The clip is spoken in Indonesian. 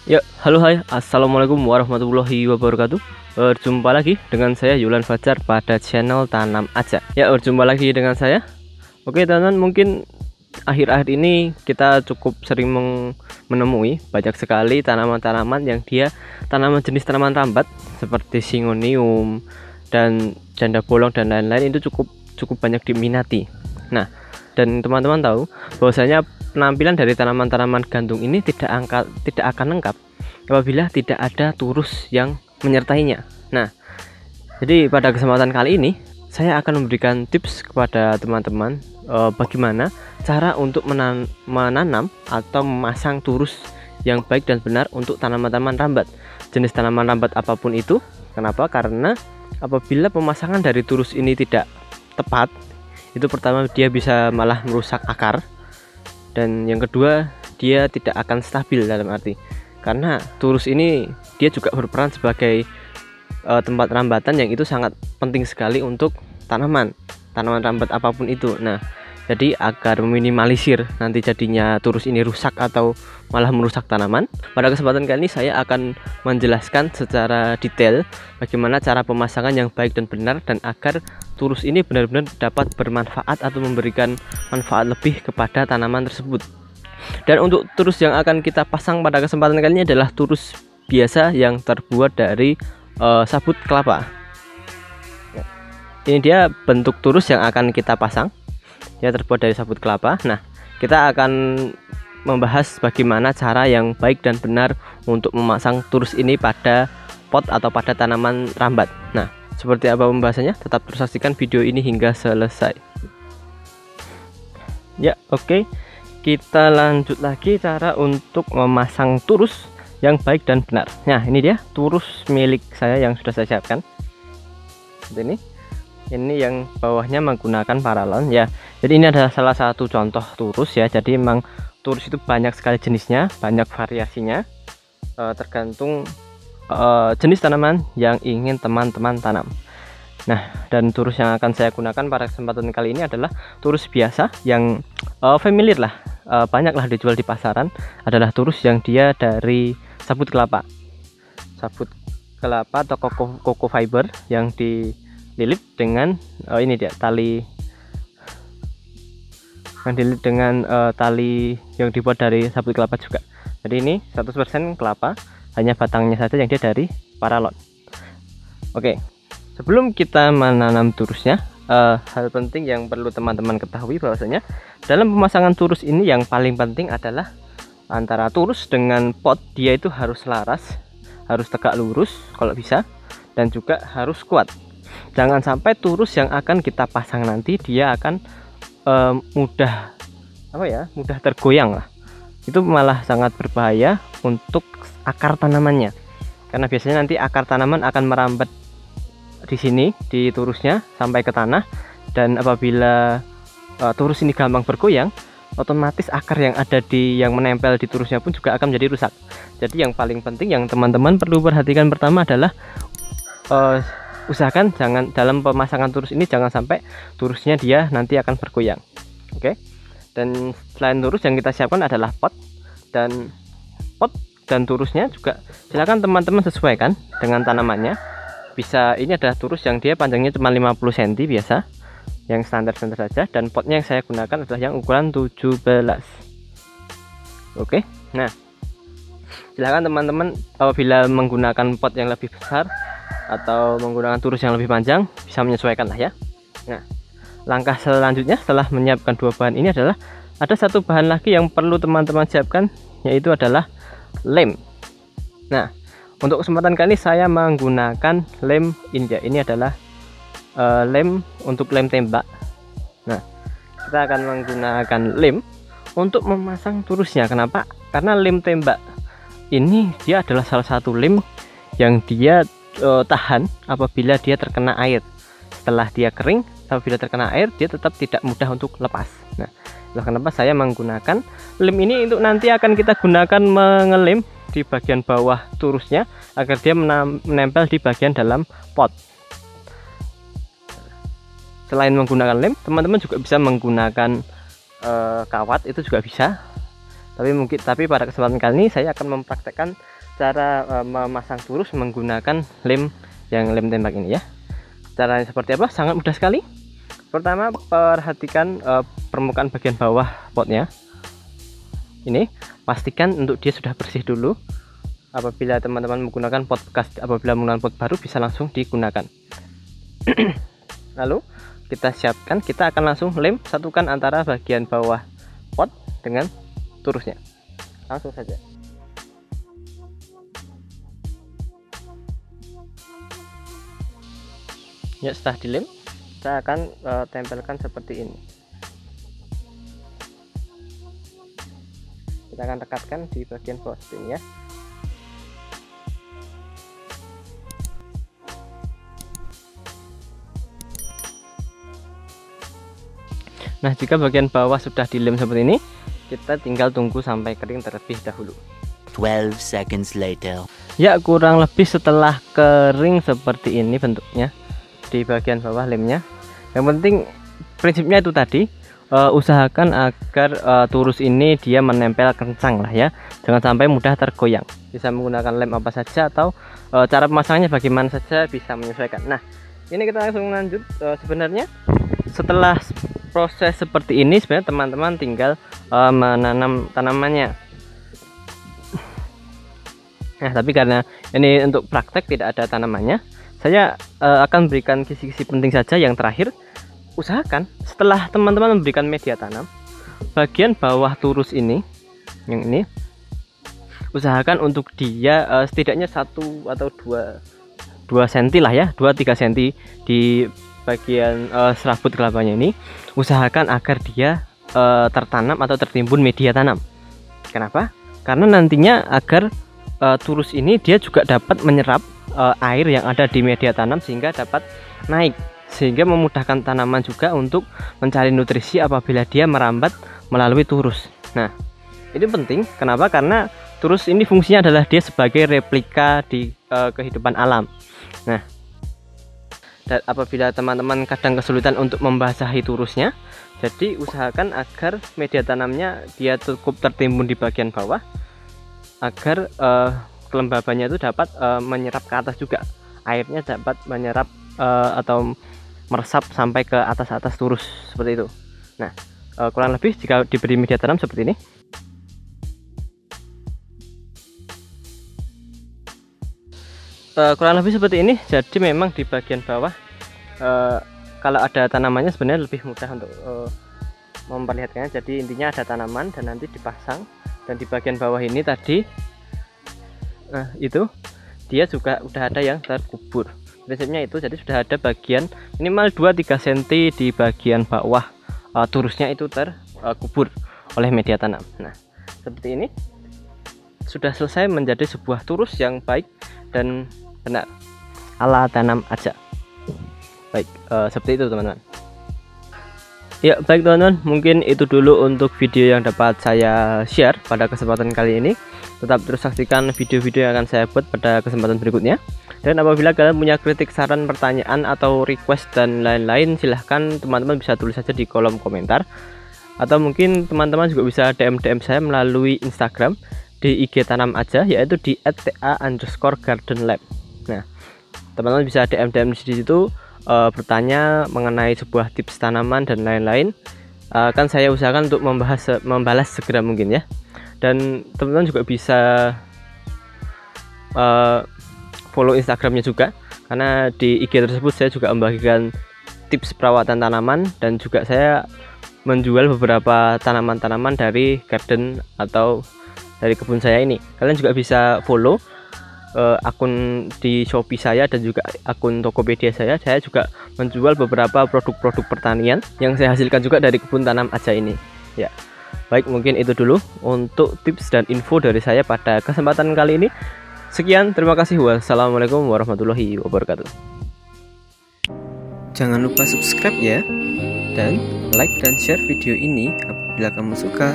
Ya, halo hai, assalamualaikum warahmatullahi wabarakatuh. Berjumpa lagi dengan saya Yulan Fajar pada channel Tanam Aja. Ya, berjumpa lagi dengan saya. Oke teman-teman, mungkin akhir-akhir ini kita cukup sering menemui banyak sekali tanaman-tanaman yang dia tanaman jenis tanaman rambat seperti Syngonium dan janda bolong dan lain-lain, itu cukup banyak diminati. Nah, dan teman-teman tahu bahwasanya penampilan dari tanaman-tanaman gantung ini tidak akan lengkap apabila tidak ada turus yang menyertainya. Nah, jadi pada kesempatan kali ini saya akan memberikan tips kepada teman-teman bagaimana cara untuk menanam atau memasang turus yang baik dan benar untuk tanaman-tanaman rambat, jenis tanaman rambat apapun itu. Kenapa? Karena apabila pemasangan dari turus ini tidak tepat, itu pertama dia bisa malah merusak akar, dan yang kedua dia tidak akan stabil, dalam arti karena turus ini dia juga berperan sebagai tempat rambatan yang itu sangat penting sekali untuk tanaman rambat apapun itu. Nah, jadi agar meminimalisir nanti jadinya turus ini rusak atau malah merusak tanaman, pada kesempatan kali ini saya akan menjelaskan secara detail bagaimana cara pemasangan yang baik dan benar, dan agar turus ini benar-benar dapat bermanfaat atau memberikan manfaat lebih kepada tanaman tersebut. Dan untuk turus yang akan kita pasang pada kesempatan kali ini adalah turus biasa yang terbuat dari sabut kelapa. Ini dia bentuk turus yang akan kita pasang, ya, terbuat dari sabut kelapa. Nah, kita akan membahas bagaimana cara yang baik dan benar untuk memasang turus ini pada pot atau pada tanaman rambat. Nah, seperti apa pembahasannya? Tetap terus saksikan video ini hingga selesai. Ya, oke. Kita lanjut lagi cara untuk memasang turus yang baik dan benar. Nah, ini dia turus milik saya yang sudah saya siapkan. Seperti ini yang bawahnya menggunakan paralon, ya. Jadi ini adalah salah satu contoh turus, ya. Jadi memang turus itu banyak sekali jenisnya, banyak variasinya, tergantung jenis tanaman yang ingin teman-teman tanam. Nah, dan turus yang akan saya gunakan pada kesempatan kali ini adalah turus biasa yang familiar lah, banyaklah dijual di pasaran. Adalah turus yang dia dari sabut kelapa atau coco fiber yang dililit dengan ini dia tali, yang dililit dengan tali yang dibuat dari sabut kelapa juga. Jadi ini 100% kelapa, hanya batangnya saja yang dia dari paralon. Oke, sebelum kita menanam turusnya, hal penting yang perlu teman-teman ketahui bahwasanya dalam pemasangan turus ini yang paling penting adalah antara turus dengan pot, dia itu harus selaras, harus tegak lurus kalau bisa, dan juga harus kuat. Jangan sampai turus yang akan kita pasang nanti dia akan mudah tergoyang lah. Itu malah sangat berbahaya untuk akar tanamannya, karena biasanya nanti akar tanaman akan merambat di sini di turusnya sampai ke tanah, dan apabila turus ini gampang bergoyang, otomatis akar yang ada yang menempel di turusnya pun juga akan menjadi rusak. Jadi yang paling penting yang teman-teman perlu perhatikan pertama adalah usahakan jangan dalam pemasangan turus ini jangan sampai turusnya dia nanti akan bergoyang. Oke. Dan selain turus yang kita siapkan adalah pot dan turusnya juga silakan teman-teman sesuaikan dengan tanamannya. Bisa, ini adalah turus yang dia panjangnya cuma 50 cm biasa, yang standar-standar saja, dan potnya yang saya gunakan adalah yang ukuran 17. Oke. Nah, silakan teman-teman apabila menggunakan pot yang lebih besar atau menggunakan turus yang lebih panjang bisa menyesuaikan lah, ya. Nah, langkah selanjutnya setelah menyiapkan dua bahan ini adalah ada satu bahan lagi yang perlu teman-teman siapkan, yaitu adalah lem. Nah, untuk kesempatan kali ini saya menggunakan lem India. Ini adalah lem untuk lem tembak. Nah, kita akan menggunakan lem untuk memasang turusnya. Kenapa? Karena lem tembak ini dia adalah salah satu lem yang dia tahan apabila dia terkena air. Setelah dia kering, apabila terkena air dia tetap tidak mudah untuk lepas. Nah, itulah kenapa saya menggunakan lem ini. Untuk nanti akan kita gunakan mengelem di bagian bawah turusnya agar dia menempel di bagian dalam pot. Selain menggunakan lem, teman-teman juga bisa menggunakan kawat, itu juga bisa. Tapi pada kesempatan kali ini saya akan mempraktekkan cara memasang turus menggunakan lem tembak ini ya. Caranya seperti apa? Sangat mudah sekali. Pertama, perhatikan permukaan bagian bawah potnya. Ini pastikan untuk dia sudah bersih dulu. Apabila teman-teman menggunakan pot bekas, apabila menggunakan pot baru bisa langsung digunakan. Lalu kita siapkan, kita akan langsung lem, satukan antara bagian bawah pot dengan turusnya. Langsung saja. Ya, setelah dilem, kita akan tempelkan seperti ini. Kita akan rekatkan di bagian bawah seperti ini ya. Nah, jika bagian bawah sudah dilem seperti ini, kita tinggal tunggu sampai kering terlebih dahulu. 12 seconds later. Ya, kurang lebih setelah kering seperti ini bentuknya di bagian bawah lemnya. Yang penting prinsipnya itu tadi, usahakan agar turus ini dia menempel kencang lah ya, jangan sampai mudah tergoyang. Bisa menggunakan lem apa saja atau cara pemasangannya bagaimana saja bisa menyesuaikan. Nah, ini kita langsung lanjut. Sebenarnya setelah proses seperti ini sebenarnya teman-teman tinggal menanam tanamannya. Nah, tapi karena ini untuk praktek tidak ada tanamannya, saya akan berikan kisi-kisi penting saja. Yang terakhir, usahakan setelah teman-teman memberikan media tanam, bagian bawah turus ini, yang ini, usahakan untuk dia setidaknya 1 atau 2 cm lah ya, 2-3 cm di bagian serabut kelapanya ini. Usahakan agar dia tertanam atau tertimbun media tanam. Kenapa? Karena nantinya agar turus ini dia juga dapat menyerap air yang ada di media tanam sehingga dapat naik, sehingga memudahkan tanaman juga untuk mencari nutrisi apabila dia merambat melalui turus. Nah, ini penting. Kenapa? Karena turus ini fungsinya adalah dia sebagai replika di kehidupan alam. Nah, dan apabila teman-teman kadang kesulitan untuk membasahi turusnya, jadi usahakan agar media tanamnya dia cukup tertimbun di bagian bawah, agar kelembabannya itu dapat menyerap ke atas juga, airnya dapat menyerap atau meresap sampai ke atas turus seperti itu. Nah, kurang lebih jika diberi media tanam seperti ini, kurang lebih seperti ini. Jadi memang di bagian bawah kalau ada tanamannya sebenarnya lebih mudah untuk memperlihatkannya. Jadi intinya ada tanaman dan nanti dipasang, dan di bagian bawah ini tadi itu dia juga udah ada yang terkubur. Prinsipnya itu, jadi sudah ada bagian minimal 2-3 cm di bagian bawah turusnya itu terkubur oleh media tanam. Nah, seperti ini sudah selesai menjadi sebuah turus yang baik dan benar ala tanam aja. Baik, seperti itu teman-teman. Ya, baik teman-teman, mungkin itu dulu untuk video yang dapat saya share pada kesempatan kali ini. Tetap terus saksikan video-video yang akan saya buat pada kesempatan berikutnya. Dan apabila kalian punya kritik, saran, pertanyaan, atau request dan lain-lain, silahkan teman-teman bisa tulis saja di kolom komentar. Atau mungkin teman-teman juga bisa DM saya melalui Instagram di IG Tanam Aja, yaitu di @ta_gardenlab. Nah, teman-teman bisa DM di situ bertanya mengenai sebuah tips tanaman dan lain-lain. Kan saya usahakan untuk membalas segera mungkin ya. Dan teman-teman juga bisa follow Instagramnya juga, karena di IG tersebut saya juga membagikan tips perawatan tanaman, dan juga saya menjual beberapa tanaman-tanaman dari garden atau dari kebun saya ini. Kalian juga bisa follow akun di Shopee saya dan juga akun Tokopedia saya. Saya juga menjual beberapa produk-produk pertanian yang saya hasilkan juga dari kebun tanam aja ini ya. Baik, mungkin itu dulu untuk tips dan info dari saya pada kesempatan kali ini. Sekian, terima kasih. Wassalamualaikum warahmatullahi wabarakatuh. Jangan lupa subscribe ya, dan like dan share video ini apabila kamu suka.